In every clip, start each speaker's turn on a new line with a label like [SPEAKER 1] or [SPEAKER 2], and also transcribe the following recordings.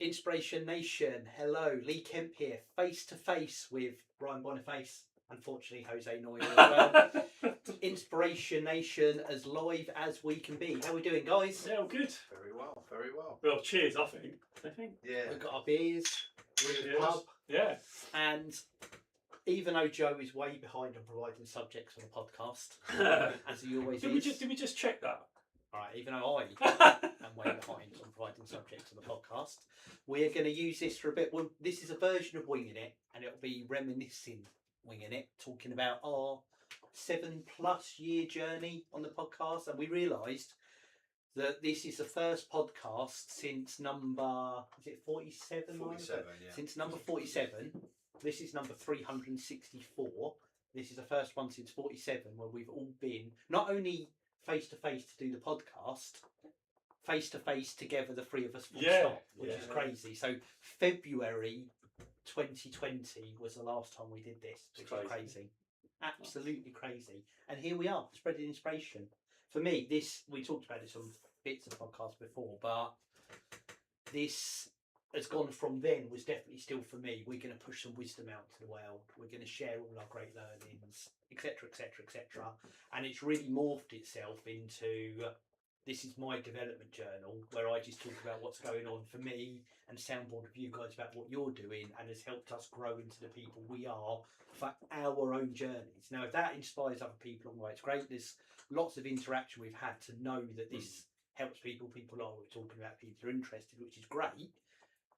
[SPEAKER 1] Inspiration Nation, hello, Lee Kemp here, face to face with Boniface, unfortunately Jose Noya as well. Inspiration Nation, as live as we can be. How are we doing, guys?
[SPEAKER 2] Yeah, all good.
[SPEAKER 3] Very well, very well.
[SPEAKER 2] Well, cheers, I think.
[SPEAKER 3] Yeah.
[SPEAKER 1] We've got our beers, we're in the pub.
[SPEAKER 2] Yeah.
[SPEAKER 1] And even though Joe is way behind on providing subjects for the podcast, as he always
[SPEAKER 2] Did
[SPEAKER 1] is.
[SPEAKER 2] we just check that?
[SPEAKER 1] Alright, even though I am way behind on providing subjects for the podcast, we're going to use this for a bit. Well, this is a version of Winging It, and it'll be reminiscing Winging It, talking about our 7+ year journey on the podcast. And we realised that this is the first podcast since number, is it 47?
[SPEAKER 3] 47, yeah.
[SPEAKER 1] Since number 47. This is number 364. This is the first one since 47 where we've all been not only face to face to do the podcast, face to face together, the three of us full stop, which is crazy. So February 2020 was the last time we did this, which is crazy. Absolutely crazy. And here we are, spreading inspiration. For me, this, we talked about this on bits of the podcast before, but this has gone from then, was definitely still for me. We're going to push some wisdom out to the world. We're going to share all our great learnings, etc., etc., etc. And it's really morphed itself into, this is my development journal, where I just talk about what's going on for me and soundboard with you guys about what you're doing, and has helped us grow into the people we are for our own journeys. Now, if that inspires other people, well, it's great. There's lots of interaction we've had to know that this helps people. People are talking about, people are interested, which is great.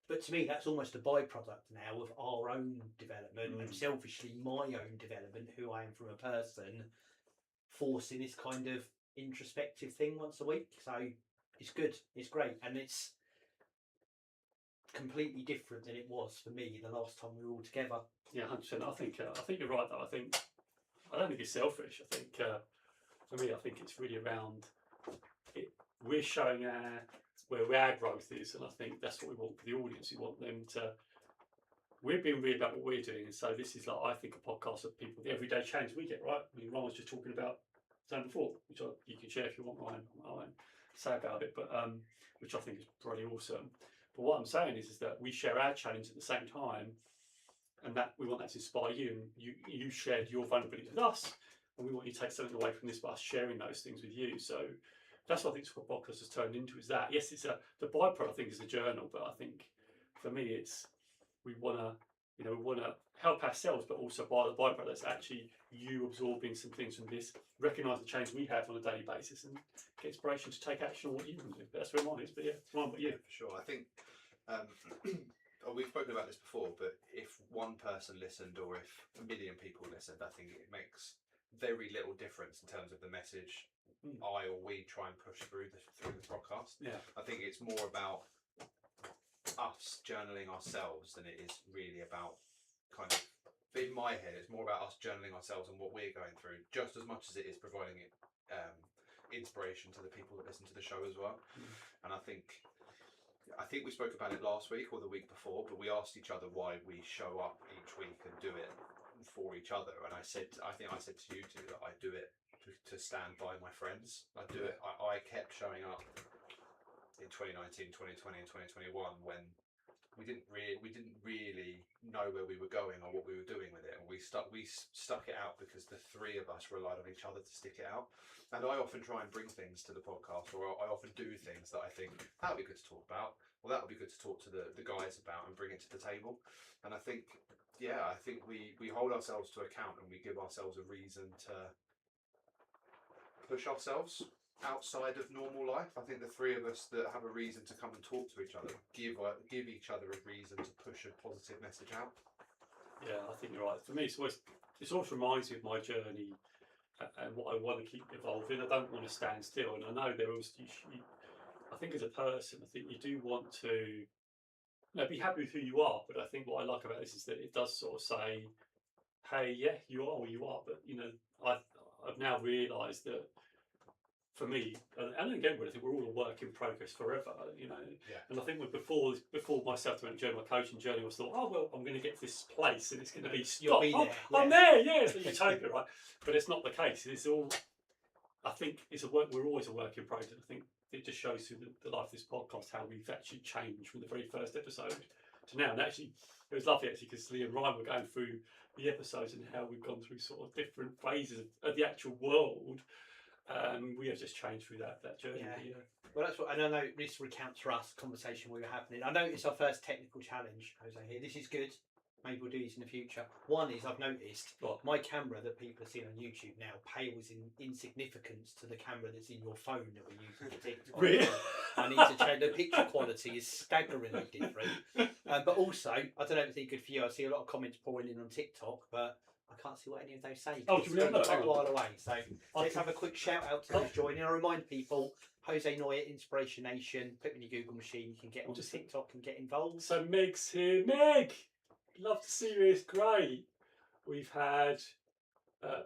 [SPEAKER 1] But to me, that's almost a byproduct now of our own development and selfishly my own development, who I am from a person, forcing this kind of introspective thing once a week. So it's good, it's great, and it's completely different than it was for me the last time we were all together.
[SPEAKER 2] Yeah, 100%. I think you're right though. I don't think it's selfish. I think for me, I think it's really around it. We're showing where our growth is, and I think that's what we want for the audience. We want them to. We're being real about what we're doing, and so this is like, I think, a podcast of people, the everyday change we get. Right? I mean, Ron was just talking about zone before, which you can share if you want. I won't say about it, but which I think is pretty awesome. But what I'm saying is that we share our challenge at the same time, and that we want that to inspire you. And you shared your vulnerability with us, and we want you to take something away from this by us sharing those things with you. So that's what I think what podcast has turned into, is that, yes, it's the byproduct, I think, is a journal, but I think for me it's we want to help ourselves, but also by the byproduct that's actually you absorbing some things from this, recognise the change we have on a daily basis, and get inspiration to take action on what you can do. That's where mine is. But yeah, Ryan, what you?
[SPEAKER 3] For sure. I think we've spoken about this before, but if one person listened or if a million people listened, I think it makes very little difference in terms of the message I or we try and push through the podcast.
[SPEAKER 2] Yeah.
[SPEAKER 3] I think it's more about us journaling ourselves than it is really about, kind of, in my head, it's more about us journaling ourselves and what we're going through, just as much as it is providing it inspiration to the people that listen to the show as well. And I think we spoke about it last week or the week before, but we asked each other why we show up each week and do it for each other. And I think I said to you two that I do it to stand by my friends. I do it. I kept showing up in 2019, 2020, and 2021 when we didn't really know where we were going or what we were doing with it, and we stuck it out because the three of us relied on each other to stick it out. And I often try and bring things to the podcast, or I often do things that I think that would be good to talk about, or that would be good to talk to the guys about and bring it to the table. And I think we hold ourselves to account, and we give ourselves a reason to push ourselves outside of normal life. I think the three of us that have a reason to come and talk to each other give each other a reason to push a positive message out.
[SPEAKER 2] Yeah, I think you're right. For me, it always reminds me of my journey and what I want to keep evolving. I don't want to stand still, and I know there was. I think as a person, I think you do want to be happy with who you are. But I think what I like about this is that it does sort of say, "Hey, yeah, you are where you are." But I've now realised that. For me, and again, I think we're all a work in progress forever, And I think before myself to journey, my coaching journey, was thought, oh well, I'm going to get to this place and it's going to be stop. I'm there, yeah, it's utopia, right? But it's not the case. It's all. I think it's a work. We're always a work in progress. I think it just shows through the life of this podcast how we've actually changed from the very first episode to now. And actually, it was lovely actually because Lee and Ryan were going through the episodes and how we've gone through sort of different phases of the actual world. We have just changed through that journey.
[SPEAKER 1] Yeah. Well, that's what, and I know this recounts for us conversation we were having. I know it's our first technical challenge, Jose. Here, this is good. Maybe we'll do this in the future. One is I've noticed my camera that people are seeing on YouTube now pales in insignificance to the camera that's in your phone that we're using for TikTok.
[SPEAKER 2] Really?
[SPEAKER 1] I need to change. The picture quality is staggeringly different. But also, I don't know if it's any good for you. I see a lot of comments pouring in on TikTok, but I can't see what any of those say.
[SPEAKER 2] Oh, do you really?
[SPEAKER 1] Quite a while away. So let's have a quick shout out to those joining. I remind people, Jose Noya, Inspirational. Put in your Google machine. You can get on TikTok and get involved.
[SPEAKER 2] So Meg's here. Meg, love to see you. It's great. We've had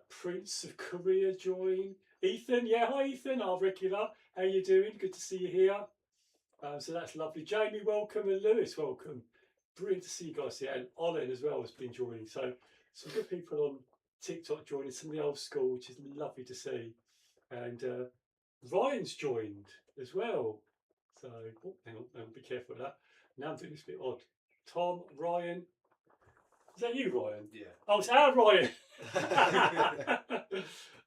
[SPEAKER 2] Prince of Korea join. Ethan, yeah, hi Ethan, our regular. How you doing? Good to see you here. So that's lovely. Jamie, welcome, and Lewis, welcome. Brilliant to see you guys here. And Olin as well has been joining. So some good people on TikTok joining, some of the old school, which is lovely to see. And Ryan's joined as well. So hang on, be careful of that. Now I'm doing this a bit odd. Tom, Ryan. Is that you, Ryan?
[SPEAKER 3] Yeah.
[SPEAKER 2] Oh, it's our Ryan.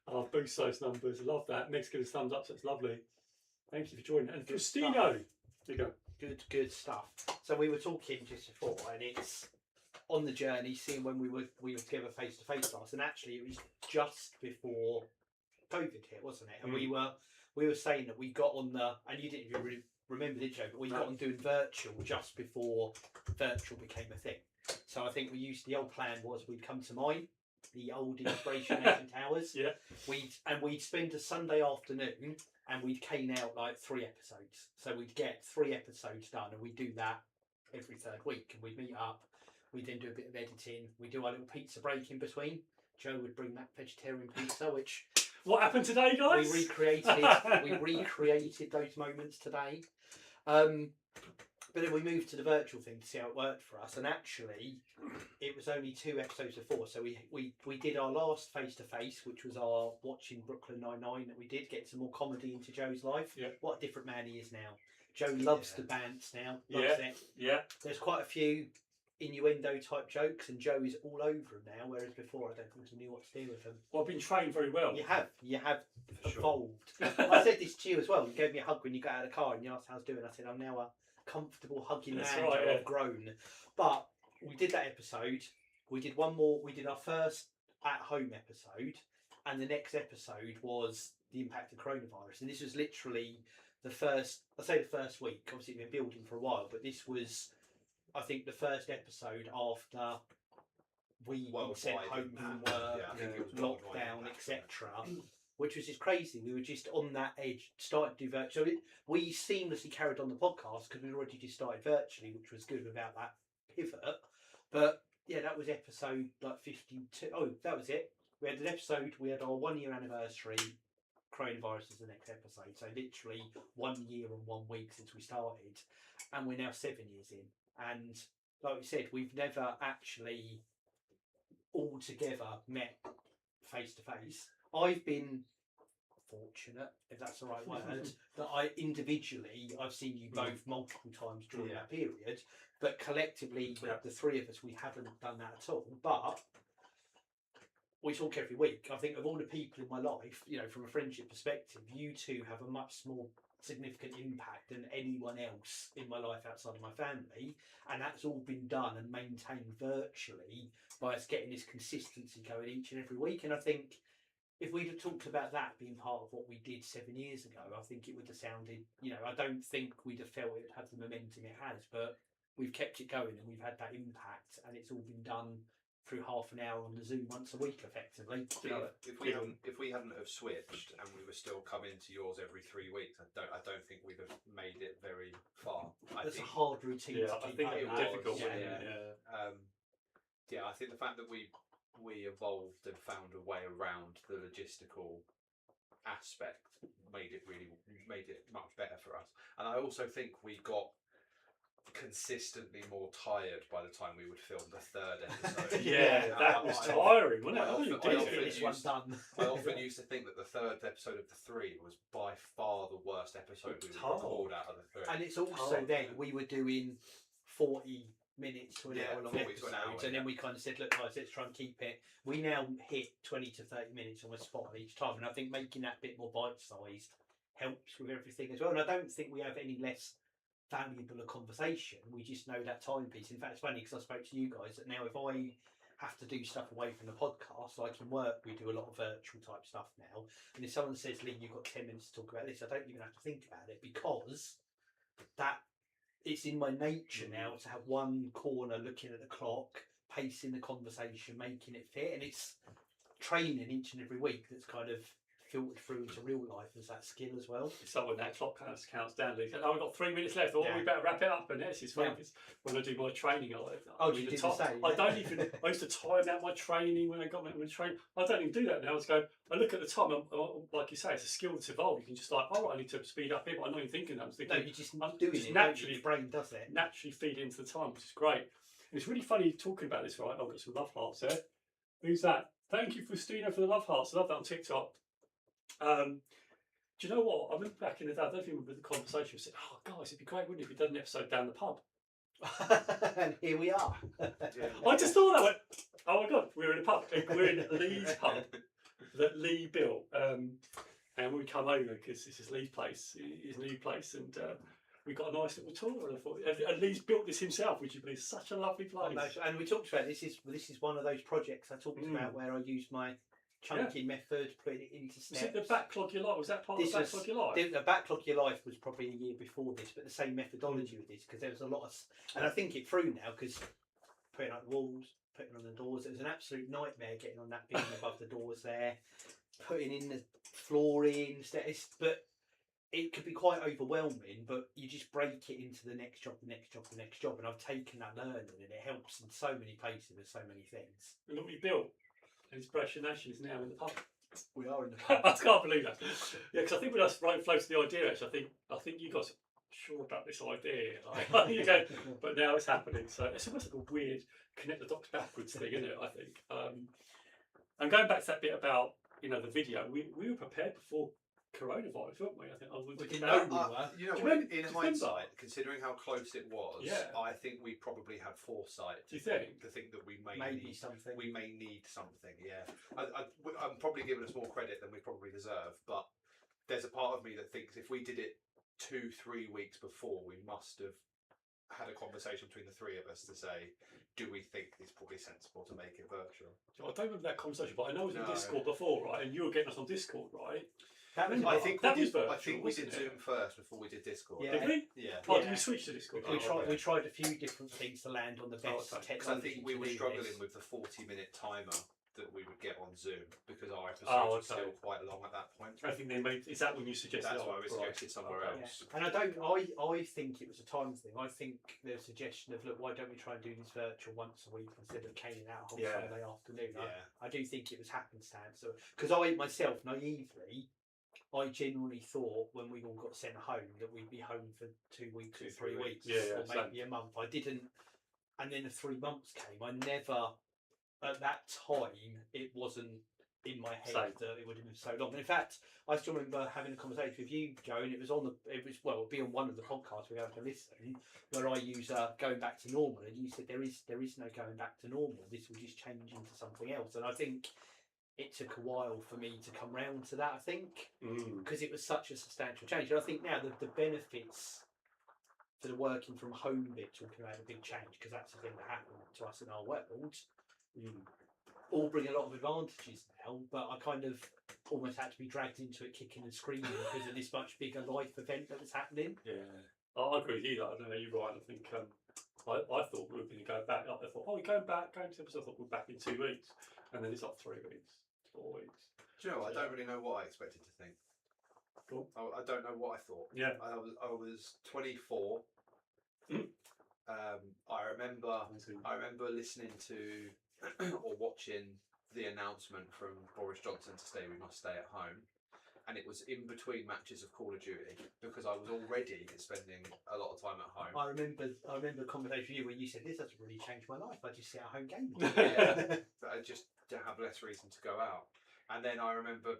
[SPEAKER 2] I'll boost those numbers. I love that. Meg's giving us thumbs up, so it's lovely. Thank you for joining. And Christino. There you go.
[SPEAKER 1] Good stuff. So we were talking just before, and it's on the journey, seeing when we were together face to face last, and actually it was just before COVID hit, wasn't it? And we were saying that we got on the, and you didn't even really remember, did you? But we got on doing virtual just before virtual became a thing. So I think the old plan was we'd come to mine, the old Inspirational Towers.
[SPEAKER 2] Yeah.
[SPEAKER 1] We'd spend a Sunday afternoon and we'd cane out like 3 episodes. So we'd get 3 episodes done, and we'd do that every third week. And we'd meet up. We'd then do a bit of editing. We'd do our little pizza break in between. Joe would bring that vegetarian pizza, which
[SPEAKER 2] what happened today, guys?
[SPEAKER 1] we recreated those moments today. But then we moved to the virtual thing to see how it worked for us, and actually it was only 2 episodes before. So we did our last face to face, which was our watching Brooklyn Nine-Nine, that we did get some more comedy into Joe's life.
[SPEAKER 2] Yeah.
[SPEAKER 1] What a different man he is now. Joe loves to bounce now. Loves it.
[SPEAKER 2] Yeah.
[SPEAKER 1] There's quite a few innuendo type jokes, and Joe is all over them now, whereas before I don't think he knew what to do with them.
[SPEAKER 2] Well, I've been trained very well.
[SPEAKER 1] You have
[SPEAKER 3] For
[SPEAKER 1] evolved. I said this to you as well. You gave me a hug when you got out of the car and you asked how I was doing. I said I'm now a comfortable hugging man.
[SPEAKER 2] Right, yeah.
[SPEAKER 1] I've grown. But we did that episode. We did one more. We did our first at home episode, and the next episode was the impact of coronavirus. And this was literally the first. I say the first week. Obviously, we've been building for a while, but this was, I think, the first episode after we
[SPEAKER 3] Worldwide
[SPEAKER 1] sent home from
[SPEAKER 3] impact.
[SPEAKER 1] work,
[SPEAKER 3] Yeah, I think it was worldwide
[SPEAKER 1] lockdown,
[SPEAKER 3] impact.
[SPEAKER 1] etc. Which was just crazy. We were just on that edge, started to do virtual. So we seamlessly carried on the podcast because we'd already just started virtually, which was good without that pivot. But yeah, that was episode like 52. Oh, that was it. We had an episode, we had our 1 year anniversary. Coronavirus is the next episode. So literally 1 year and 1 week since we started. And we're now 7 years in. And like we said, we've never actually all together met face to face. I've been fortunate, if that's the right word, that I've seen you both multiple times during that period, but collectively, the 3 of us, we haven't done that at all. But we talk every week. I think of all the people in my life, from a friendship perspective, you two have a much more significant impact than anyone else in my life outside of my family, and that's all been done and maintained virtually by us getting this consistency going each and every week. And I think if we'd have talked about that being part of what we did 7 years ago, I think it would have sounded, I don't think we'd have felt it would have the momentum it has, but we've kept it going and we've had that impact, and it's all been done through half an hour on the Zoom once a week, effectively.
[SPEAKER 3] If we hadn't have switched and we were still coming to yours every 3 weeks, I don't think we'd have made it very far.
[SPEAKER 1] That's a hard routine to keep.
[SPEAKER 2] I think it was difficult.
[SPEAKER 3] I think the fact that we evolved and found a way around the logistical aspect made it much better for us. And I also think we got consistently more tired by the time we would film the third episode.
[SPEAKER 2] Yeah, that was tiring, wasn't it?
[SPEAKER 3] I often-
[SPEAKER 2] I
[SPEAKER 3] I
[SPEAKER 2] did
[SPEAKER 3] often
[SPEAKER 2] it.
[SPEAKER 1] This one done.
[SPEAKER 3] I often used to think that the third episode of the three was by far the worst episode we would record out of the three.
[SPEAKER 1] And it's also then we were doing 40 minutes to an hour long
[SPEAKER 3] 40 to
[SPEAKER 1] episodes,
[SPEAKER 3] an hour,
[SPEAKER 1] and then we kind of said, look guys, let's try and keep it. We now hit 20 to 30 minutes on a spot each time, and I think making that bit more bite-sized helps with everything as well. And I don't think we have any less valuable a conversation. We just know that timepiece. In fact, it's funny because I spoke to you guys that now if I have to do stuff away from the podcast, like in work, we do a lot of virtual type stuff now. And if someone says, Lee, you've got 10 minutes to talk about this, I don't even have to think about it because that it's in my nature now to have one corner looking at the clock, pacing the conversation, making it fit. And it's training each and every week that's kind of filtered through into real life as that skill as well.
[SPEAKER 2] So when that clock counts down, they said, "Oh, we've got 3 minutes left. Oh, we better wrap it up." And this is funny because when I do my training,
[SPEAKER 1] You did the same,
[SPEAKER 2] I don't even. I used to time out my training when I got my training. I don't even do that now. I just go. I look at the time. Like you say, it's a skill that's evolved. You can just like, oh, I need to speed up here, but I'm not even thinking that. I'm thinking.
[SPEAKER 1] No, you just doing
[SPEAKER 2] just
[SPEAKER 1] it
[SPEAKER 2] naturally.
[SPEAKER 1] Your brain does it.
[SPEAKER 2] Naturally feed into the time, which is great. And it's really funny talking about this. Right, I've got some love hearts there. Who's that? Thank you, Christina, for the love hearts. I love that on TikTok. Do you know what? I remember back in the day, I don't think we remember the conversation. We said, "Oh, guys, it'd be great, wouldn't it, if we did an episode down the pub?"
[SPEAKER 1] And here we are.
[SPEAKER 2] I just thought that went, "Oh my god, we're in a pub. We're in Lee's pub that Lee built." And we come over because this is Lee's place, his new place, and we got a nice little tour. And I thought, and Lee's built this himself, which is such a lovely place.
[SPEAKER 1] And we talked about this is one of those projects I talked about where I used my chunking method, putting it into steps.
[SPEAKER 2] Was it the backlog your life? Was that part of the backlog your life?
[SPEAKER 1] The backlog your life was probably a year before this, but the same methodology with this because there was a lot of, and I think it through now because putting up the walls, putting on the doors, it was an absolute nightmare getting on that beam above the doors there, putting in the flooring, but it could be quite overwhelming. But you just break it into the next job, the next job, the next job, and I've taken that learning, and it helps in so many places with so many things.
[SPEAKER 2] And look what you built. Inspirational is now in the pub.
[SPEAKER 1] We are in the pub.
[SPEAKER 2] I can't believe that. Yeah, because I think when I floated the idea, actually, I think you guys are sure about this idea. Like, you go, but now it's happening. So it's almost like a weird connect the dots backwards thing, isn't it? I think. And going back to that bit about the video, we were prepared before coronavirus, weren't we? I think
[SPEAKER 1] we didn't know we were.
[SPEAKER 3] You know, in hindsight, considering how close it was, I think we probably had foresight to think that we may need something. We may need something. Yeah, I'm probably giving us more credit than we probably deserve, but there's a part of me that thinks if we did it 2-3 weeks before, we must have had a conversation between the three of us to say, do we think it's probably sensible to make it virtual?
[SPEAKER 2] I don't remember that conversation, but I know it was on Discord before, right? And you were getting us on Discord, right?
[SPEAKER 3] I think we did Zoom first before we did Discord.
[SPEAKER 2] Yeah. Did we?
[SPEAKER 3] Yeah.
[SPEAKER 2] Oh, did we switch to Discord?
[SPEAKER 1] We tried a few different things to land on the best technology.
[SPEAKER 3] Because I think we were struggling with the 40-minute timer that we would get on Zoom because our episodes were still quite long at that point.
[SPEAKER 2] I think they made. Is that when you suggested?
[SPEAKER 3] That's why we suggested somewhere else.
[SPEAKER 1] Yeah. And I think it was a time thing. I think the suggestion of, look, why don't we try and do this virtual once a week instead of caning out a whole Sunday afternoon? I do think it was happenstance. Because I myself naively. I genuinely thought when we all got sent home that we'd be home for 2 weeks or 3 weeks, or maybe a month. I didn't, and then the 3 months came. I never, at that time, it wasn't in my head that it would have been so long. And in fact, I still remember having a conversation with you, Joe, and it will be on one of the podcasts we're going to listen, where I use going back to normal, and you said there is no going back to normal. This will just change into something else, and I think. It took a while for me to come round to that, I think, because it was such a substantial change. And I think now the benefits for the working from home bit, talking about a big change, because that's the thing that happened to us in our world, all bring a lot of advantages now, but I kind of almost had to be dragged into it kicking and screaming because of this much bigger life event that was happening.
[SPEAKER 2] Yeah, I agree with you. I don't know, you're right. I think I thought we were going to go back. I thought, we're going back, going to episode. I thought we're back in 2 weeks, and then it's like 3 weeks. 4 weeks.
[SPEAKER 3] Do you know? I don't really know what I expected to think.
[SPEAKER 2] Cool.
[SPEAKER 3] I don't know what I thought.
[SPEAKER 2] Yeah.
[SPEAKER 3] I was 24. I remember listening to or watching the announcement from Boris Johnson to say we must stay at home, and it was in between matches of Call of Duty because I was already spending a lot of time at home.
[SPEAKER 1] I remember a conversation with you where you said, "This hasn't really changed my life. I just sit at home gaming."
[SPEAKER 3] Yeah, but I just have less reason to go out. And then I remember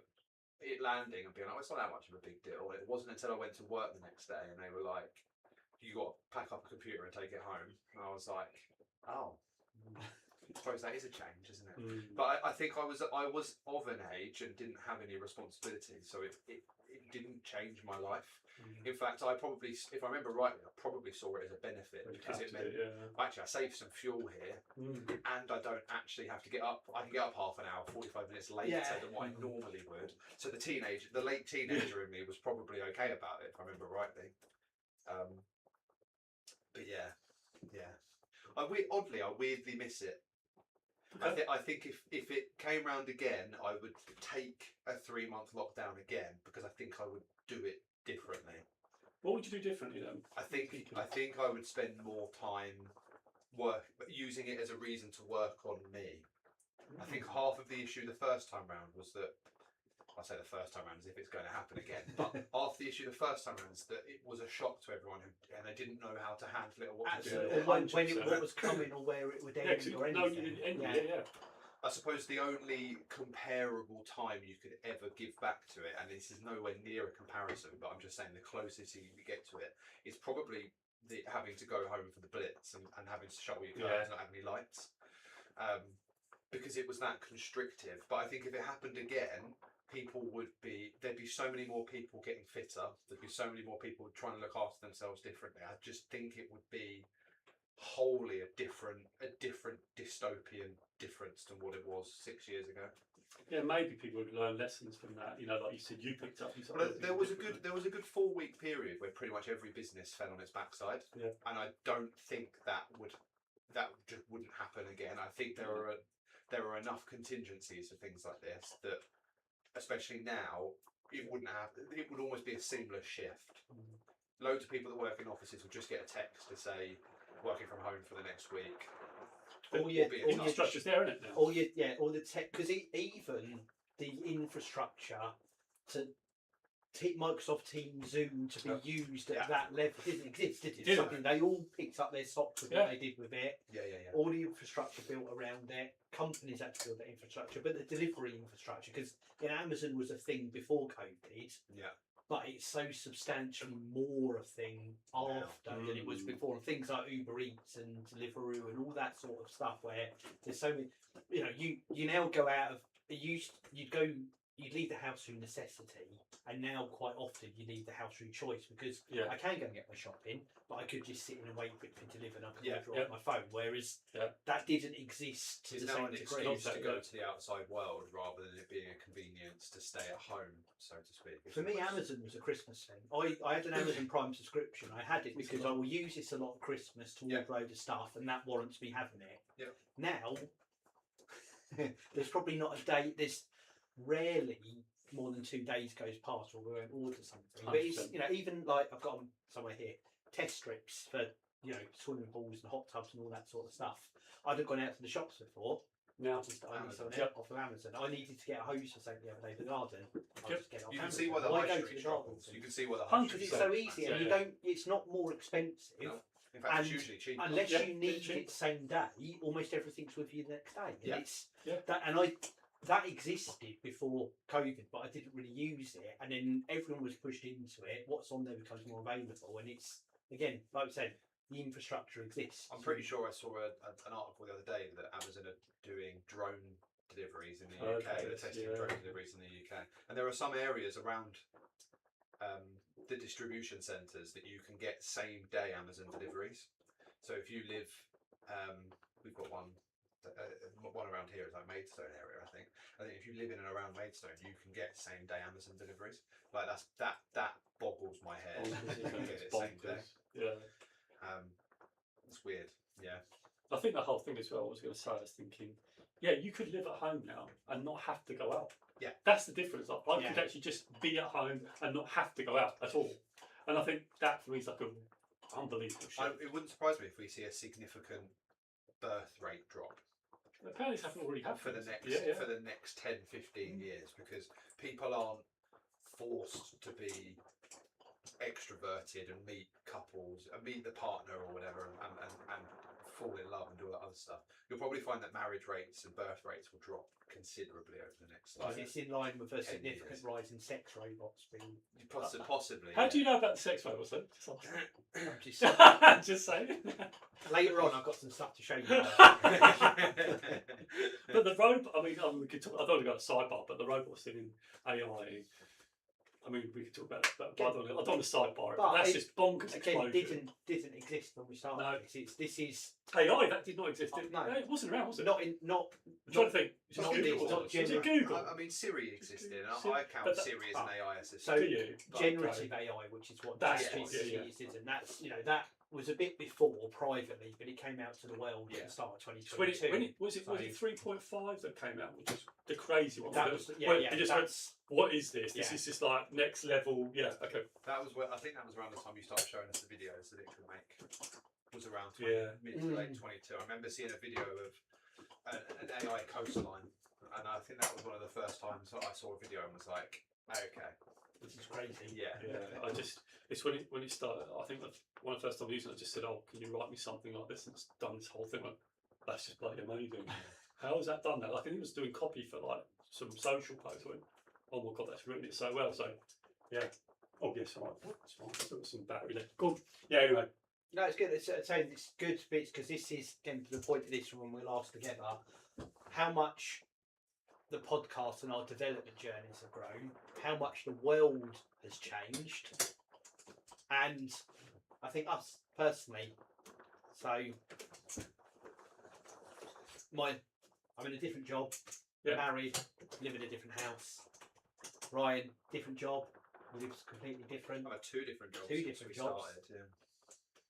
[SPEAKER 3] it landing and being like, "It's not that much of a big deal." It wasn't until I went to work the next day and they were like, "You got to pack up a computer and take it home." And I was like, "Oh, I suppose that is a change, isn't it?" But I think I was of an age and didn't have any responsibilities, so it didn't change my life. In fact, I probably, if I remember rightly, I probably saw it as a benefit because it meant actually I saved some fuel here, and I don't actually have to get up. I can get up half an hour, 45 minutes later than what I normally would. So the late teenager in me was probably okay about it, if I remember rightly. But yeah. I weirdly miss it. I think if it came round again, I would take a 3-month lockdown again because I think I would do it differently.
[SPEAKER 2] What would you do differently then?
[SPEAKER 3] I think I would spend more time using it as a reason to work on me. I think half of the issue the first time round was that, I say the first time round as if it's going to happen again, but half the issue the first time round is that it was a shock to everyone and they didn't know how to handle it or what to do.
[SPEAKER 1] Or what was coming or where it would end or anything.
[SPEAKER 3] I suppose the only comparable time you could ever give back to it, and this is nowhere near a comparison, but I'm just saying the closest you get to it, is probably having to go home for the blitz and having to shut all your curtains and not have any lights. Because it was that constrictive. But I think if it happened again, there'd be so many more people getting fitter. There'd be so many more people trying to look after themselves differently. I just think it would be wholly a different dystopian difference than what it was 6 years ago.
[SPEAKER 2] Yeah, maybe people would learn lessons from that. You know, like you said, you picked up.
[SPEAKER 3] There was a good 4-week period where pretty much every business fell on its backside. Yeah. And I don't think that just wouldn't happen again. I think there are enough contingencies for things like this that, especially now, it would almost be a seamless shift. Loads of people that work in offices will just get a text to say working from home for the next week.
[SPEAKER 2] All your infrastructure's there, isn't it now?
[SPEAKER 1] All the tech, because even the infrastructure to Microsoft Teams, Zoom to be used at that level didn't exist, did it? Something they all picked up their socks with what they did with it. All the infrastructure built around it. Companies had to build that infrastructure, but the delivery infrastructure, because Amazon was a thing before COVID. But it's so substantially more a thing after than it was before. And things like Uber Eats and Deliveroo and all that sort of stuff, where there's so many. You know, you now go out of you'd leave the house through necessity, and now quite often you leave the house through choice because I can go and get my shopping, but I could just sit in and wait for it to deliver and I can order off my phone. Whereas that didn't exist to the same degree.
[SPEAKER 3] It's now an excuse to go to the outside world rather than it being a convenience to stay at home, so to speak.
[SPEAKER 1] For me, Amazon was a Christmas thing. I had an Amazon Prime subscription. I had it because I will use this a lot at Christmas to order a load of stuff, and that warrants me having it. Now, there's probably not a day. There's rarely more than 2 days goes past where we won't order something. But it's, even like I've got them somewhere here, test strips for swimming pools and hot tubs and all that sort of stuff. I'd have gone out to the shops before. Now I need something off of Amazon. I needed to get a hose for something the other day for the garden. I'll just get it off Amazon.
[SPEAKER 3] See why the high street struggles. You can see why the
[SPEAKER 1] high street struggles. It's so easy, and you don't. It's not more expensive.
[SPEAKER 3] No. In fact, it's usually cheaper.
[SPEAKER 1] Unless you need it same day, almost everything's with you the next day. And that existed before COVID, but I didn't really use it. And then everyone was pushed into it. What's on there becomes more available, and it's again, like I said, the infrastructure exists.
[SPEAKER 3] I'm pretty sure I saw an article the other day that Amazon are doing drone deliveries in the UK. They're testing drone deliveries in the UK, and there are some areas around the distribution centres that you can get same day Amazon deliveries. So if you live, we've got one around here is like Maidstone area, I think. I think if you live in and around Maidstone, you can get same day Amazon deliveries. Like that boggles my head. You can get it same day. It's weird.
[SPEAKER 2] I think the whole thing as well, I was going to say, I was thinking, you could live at home now and not have to go out. That's the difference. I could actually just be at home and not have to go out at all. And I think that for me is like an unbelievable shift.
[SPEAKER 3] It wouldn't surprise me if we see a significant birth rate drop.
[SPEAKER 2] Apparently it's already happened
[SPEAKER 3] for the next 10-15 years, because people aren't forced to be extroverted and meet couples and meet the partner or whatever and fall in love and do all that other stuff, you'll probably find that marriage rates and birth rates will drop considerably over the next
[SPEAKER 1] It's in line with a
[SPEAKER 3] 10
[SPEAKER 1] significant
[SPEAKER 3] years.
[SPEAKER 1] rise in sex robots being.
[SPEAKER 3] possibly.
[SPEAKER 2] How do you know about the sex robots then?
[SPEAKER 1] Just,
[SPEAKER 2] Just saying.
[SPEAKER 1] later on, I've got some stuff to show you.
[SPEAKER 2] But the robot, I mean, we could talk, I don't want to go to sidebar, but the robots in AI, I mean, we could talk about that, but I don't want to sidebar it. But that's just bonkers
[SPEAKER 1] Again,
[SPEAKER 2] explosion.
[SPEAKER 1] didn't exist when we started.
[SPEAKER 2] No.
[SPEAKER 1] This is
[SPEAKER 2] AI, that did not exist.
[SPEAKER 1] No.
[SPEAKER 2] It wasn't around, was it?
[SPEAKER 1] not
[SPEAKER 2] I'm trying to think.
[SPEAKER 1] not
[SPEAKER 2] Google,
[SPEAKER 1] this, not
[SPEAKER 2] was it
[SPEAKER 1] general-
[SPEAKER 2] Google?
[SPEAKER 3] I mean, Siri existed, and
[SPEAKER 2] Siri-
[SPEAKER 3] I count
[SPEAKER 2] but that-
[SPEAKER 3] Siri as an AI assistant.
[SPEAKER 1] So
[SPEAKER 2] Do you?
[SPEAKER 1] generative AI, which is what
[SPEAKER 2] That's
[SPEAKER 1] ChatGPT
[SPEAKER 2] what-
[SPEAKER 1] is, and that's that was a bit before privately, but it came out to the world at the start of 2022.
[SPEAKER 2] Was it 3.5 that came out, which is the crazy one?
[SPEAKER 1] That was
[SPEAKER 2] it just went,
[SPEAKER 1] that's
[SPEAKER 2] what is this? This
[SPEAKER 1] Yeah.
[SPEAKER 2] is just like next level. Yeah, okay.
[SPEAKER 3] That was I think that was around the time you started showing us the videos that it could make. Was around mid to late 22. I remember seeing a video of an AI coastline, and I think that was one of the first times that I saw a video and was like, okay,
[SPEAKER 1] this is crazy.
[SPEAKER 2] Yeah, it's when it started. I think one of the first time using it, I just said, "Oh, can you write me something like this?" And it's done this whole thing. Like, that's just bloody amazing. How has that done that? I think it was doing copy for like some social posts. I went, oh my god, that's written it so well. So yeah. Oh yes, all right. That's fine. There was some battery left. Cool. Yeah. Anyway.
[SPEAKER 1] No, it's good. It's saying it's good bits because this is getting to the point of this from when we were last together. How much the podcast and our development journeys have grown, how much the world has changed, and I think us personally. So, I'm in a different job, married, live in a different house. Ryan, different job, lives completely different.
[SPEAKER 3] I've had two different jobs.
[SPEAKER 1] Two different jobs.
[SPEAKER 3] Started,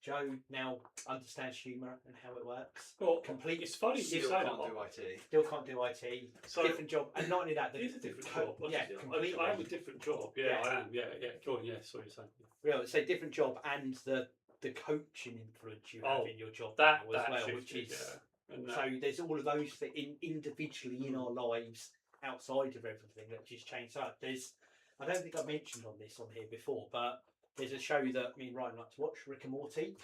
[SPEAKER 1] Joe now understands humour and how it works.
[SPEAKER 2] Well,
[SPEAKER 1] completely.
[SPEAKER 2] It's funny you say
[SPEAKER 3] Still
[SPEAKER 2] that.
[SPEAKER 3] can't do IT.
[SPEAKER 1] Still can't do IT.
[SPEAKER 2] So
[SPEAKER 1] different job, and not only that,
[SPEAKER 2] it is a different job.
[SPEAKER 1] completely.
[SPEAKER 2] I have a different job. Yeah, I am. Yeah. Go on. Yeah, sorry, you're saying.
[SPEAKER 1] Yeah, say different job, and the coaching influence you have in your job
[SPEAKER 2] that
[SPEAKER 1] now as well,
[SPEAKER 2] shifted,
[SPEAKER 1] which is
[SPEAKER 2] And
[SPEAKER 1] so there's all of those things individually in our lives outside of everything that just changed up. I don't think I mentioned on here before, but there's a show that me and Ryan like to watch, Rick and Morty.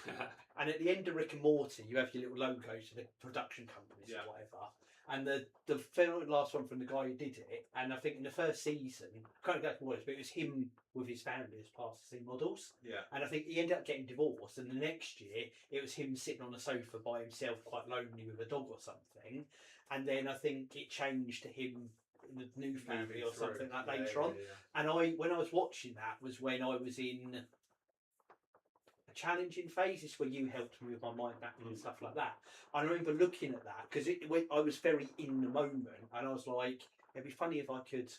[SPEAKER 1] And at the end of Rick and Morty, you have your little logos of the production companies or whatever. And the last one from the guy who did it, and I think in the first season, I can't go to what it was, but it was him with his family as plasticine models.
[SPEAKER 3] Yeah.
[SPEAKER 1] And I think he ended up getting divorced, and the next year it was him sitting on a sofa by himself, quite lonely with a dog or something. And then I think it changed to him in the new family or something like later on. And when I was watching that was when I was in a challenging phase. It's where you helped me with my mind mapping and stuff like that. I remember looking at that because I was very in the moment, and I was like, it'd be funny if I could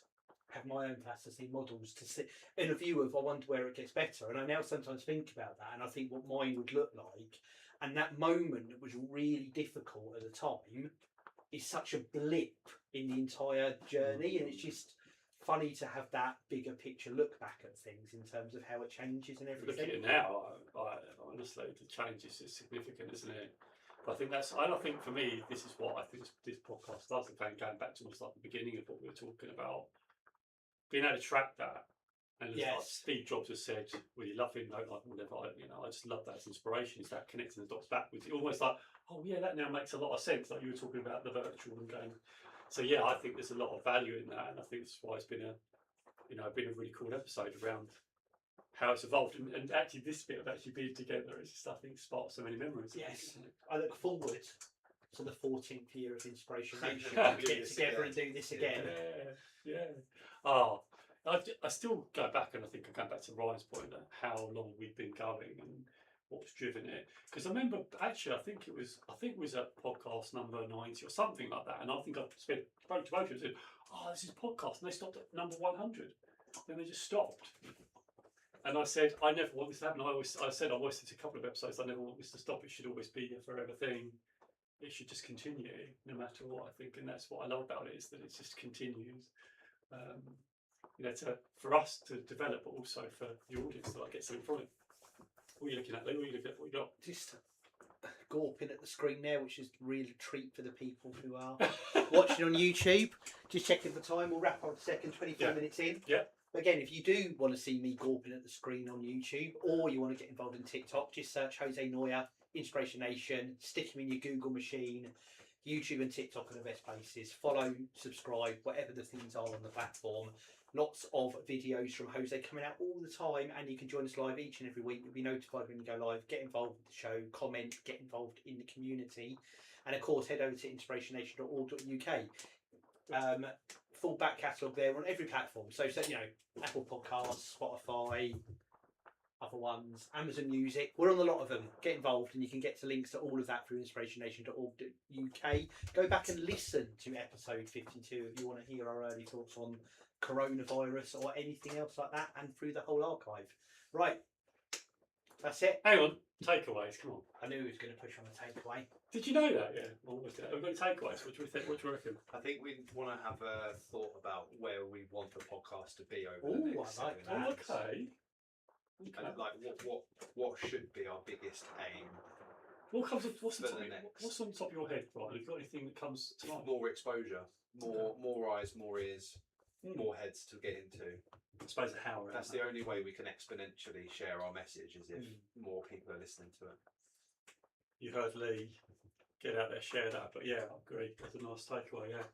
[SPEAKER 1] have my own plasticine models to sit in a view of I wonder where it gets better. And I now sometimes think about that, and I think what mine would look like. And that moment that was really difficult at the time is such a blip in the entire journey, and it's just funny to have that bigger picture look back at things in terms of how it changes and everything.
[SPEAKER 2] Looking at it now, honestly, the change is significant, isn't it? But I think for me, this is what I think this podcast does. Again, going back to almost like the beginning of what we were talking about, being able to track that. And like Steve Jobs has said, we love him, don't like him, whatever. I just love that as inspiration. Is that connecting the dots backwards? It's almost like, oh yeah, that now makes a lot of sense. Like you were talking about the virtual and going. So yeah, I think there's a lot of value in that, and I think that's why it's been a really cool episode around how it's evolved, and actually this bit of actually being together is just, I think, sparks so many memories.
[SPEAKER 1] Yes, I look forward to the 14th year of Inspiration.
[SPEAKER 2] Yeah.
[SPEAKER 1] Get together and do this again.
[SPEAKER 2] Yeah. Oh, I still go back, and I think I go back to Ryan's point of how long we've been going and what's driven it. Because I remember actually, I think it was at podcast number 90 or something like that, and I think I spoke to both of you and said, "Oh, this is podcast," and they stopped at number 100. Then they just stopped. And I said, I never want this to happen. I said I watched a couple of episodes. I never want this to stop. It should always be a forever thing. It should just continue, no matter what. I think, and that's what I love about it, is that it just continues. For us to develop, but also for the audience to get something from it. What are you looking at, Lou? What are you looking at? What you got?
[SPEAKER 1] Just gawping at the screen there, which is really a treat for the people who are watching on YouTube. Just checking the time. We'll wrap up in a second. 24 minutes in.
[SPEAKER 2] Yeah.
[SPEAKER 1] Again, if you do want to see me gawping at the screen on YouTube, or you want to get involved in TikTok, just search Jose Noya, Inspiration Nation, stick him in your Google machine. YouTube and TikTok are the best places. Follow, subscribe, whatever the things are on the platform. Lots of videos from Jose coming out all the time, and you can join us live each and every week. You'll be notified when you go live. Get involved with the show, comment, get involved in the community, and of course head over to inspirationnation.org.uk. Full back catalogue there on every platform. So you know, Apple Podcasts, Spotify, other ones, Amazon Music. We're on a lot of them. Get involved, and you can get to links to all of that through inspirationnation.org.uk. Go back and listen to episode 52 if you want to hear our early thoughts on coronavirus or anything else like that, and through the whole archive. Right, that's it.
[SPEAKER 2] Hang on, takeaways. Come on.
[SPEAKER 1] I knew he was going to push on a takeaway.
[SPEAKER 2] Did you know that? Yeah. Well, we've got takeaways. What do we think? What do you reckon?
[SPEAKER 3] I think we want to have a thought about where we want the podcast to be over the
[SPEAKER 1] Ooh,
[SPEAKER 3] next
[SPEAKER 1] I like
[SPEAKER 3] 7
[SPEAKER 1] that.
[SPEAKER 3] years.
[SPEAKER 2] Okay.
[SPEAKER 3] And like what should be our biggest aim?
[SPEAKER 2] What comes? What's
[SPEAKER 3] For the next-
[SPEAKER 2] what's on the top of your head, Brian? Have you got anything that comes to mind?
[SPEAKER 3] More exposure, more eyes, more ears, more heads to get into.
[SPEAKER 2] I suppose how.
[SPEAKER 3] That's the only way we can exponentially share our message, is if more people are listening to it.
[SPEAKER 2] You heard Lee. Get out there, share that. But yeah, I agree. That's a nice takeaway. Yeah.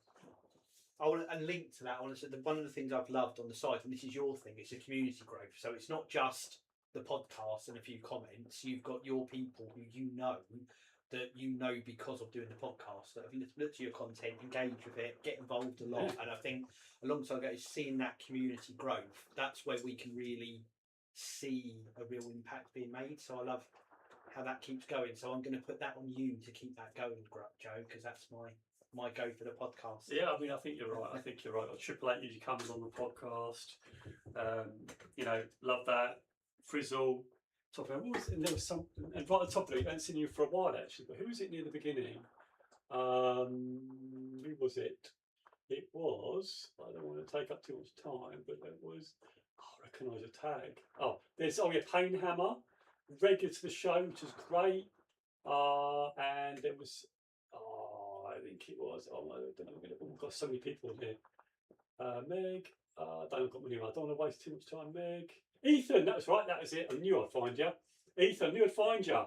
[SPEAKER 1] I want to, and link to that. I want to say that one of the things I've loved on the site, and this is your thing, it's a community growth. So it's not just the podcast and a few comments. You've got your people who that you know because of doing the podcast, that have looked at your content, engage with it, get involved a lot. And I think alongside that is seeing that community growth. That's where we can really see a real impact being made. So I love how that keeps going. So I'm going to put that on you to keep that going, Joe, because that's my go for the podcast.
[SPEAKER 2] Yeah, I mean, I think you're right. I think you're right. Triple H usually comes on the podcast. You know, love that. Frizzle. Top of it. What was it? And there was some, and right at the top of it, I haven't seen you for a while actually, but who was it near the beginning? Who was it? It was, I don't want to take up too much time, but it was, I recognise a tag. Pain Hammer, regular to the show, which is great. And there was, I think it was, I don't know, we've got so many people in here. Meg, I don't want to waste too much time. Meg, Ethan, that was right, that was it. I knew I'd find you. Ethan, I knew I'd find you.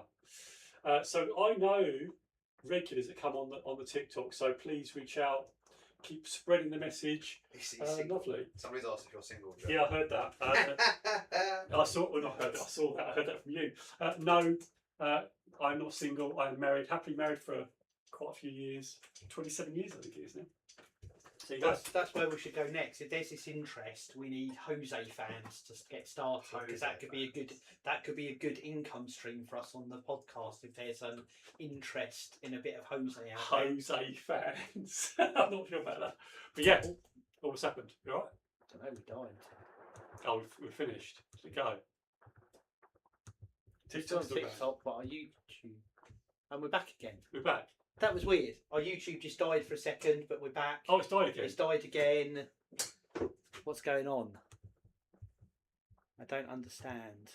[SPEAKER 2] So I know regulars that come on the TikTok, so please reach out, keep spreading the message. Lovely.
[SPEAKER 3] Somebody's asked if you're single, Joe.
[SPEAKER 2] Yeah, I heard that. I saw, well, not heard it, I saw that. I heard that from you. No, I'm not single. I'm married, happily married for quite a few years. 27 years, I think it is now. So
[SPEAKER 1] that's where we should go next. If there's this interest, we need Jose fans to get started, because that could be a good income stream for us on the podcast. If there's an interest in a bit of Jose out there.
[SPEAKER 2] Jose fans. I'm not sure about that, but yeah. What's happened? You all right?
[SPEAKER 1] I don't know, we're dying.
[SPEAKER 2] Oh, we're finished. So go.
[SPEAKER 1] It's on TikTok, but our YouTube, and we're back again.
[SPEAKER 2] We're back.
[SPEAKER 1] That was weird. Our YouTube just died for a second, but we're back.
[SPEAKER 2] Oh, it's died again.
[SPEAKER 1] It's died again. What's going on? I don't understand.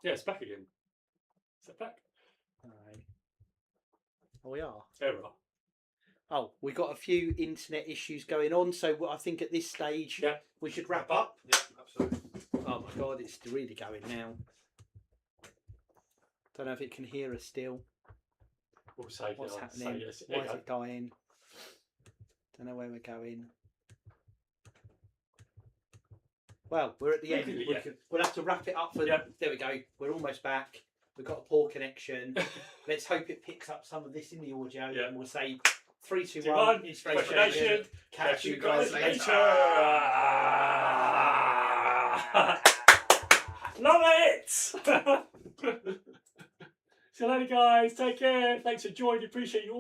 [SPEAKER 2] Yeah, it's back again. Is it back?
[SPEAKER 1] All right. Oh, we are.
[SPEAKER 2] Error.
[SPEAKER 1] Oh, we've got a few internet issues going on, so I think at this stage we should wrap up.
[SPEAKER 3] Yeah, absolutely.
[SPEAKER 1] Oh my God, it's really going now. Don't know if it can hear us still.
[SPEAKER 2] We'll say
[SPEAKER 1] What's
[SPEAKER 2] yes.
[SPEAKER 1] happening?
[SPEAKER 2] Say yes.
[SPEAKER 1] Why is it dying? Don't know where we're going. Well, we're at the end. We'll have to wrap it up. There we go. We're almost back. We've got a poor connection. Let's hope it picks up some of this in the audio. And we'll say 3, 2, 1. Inspiration. Catch you guys later.
[SPEAKER 2] Love it. See you later, guys. Take care. Thanks for joining. Appreciate you all.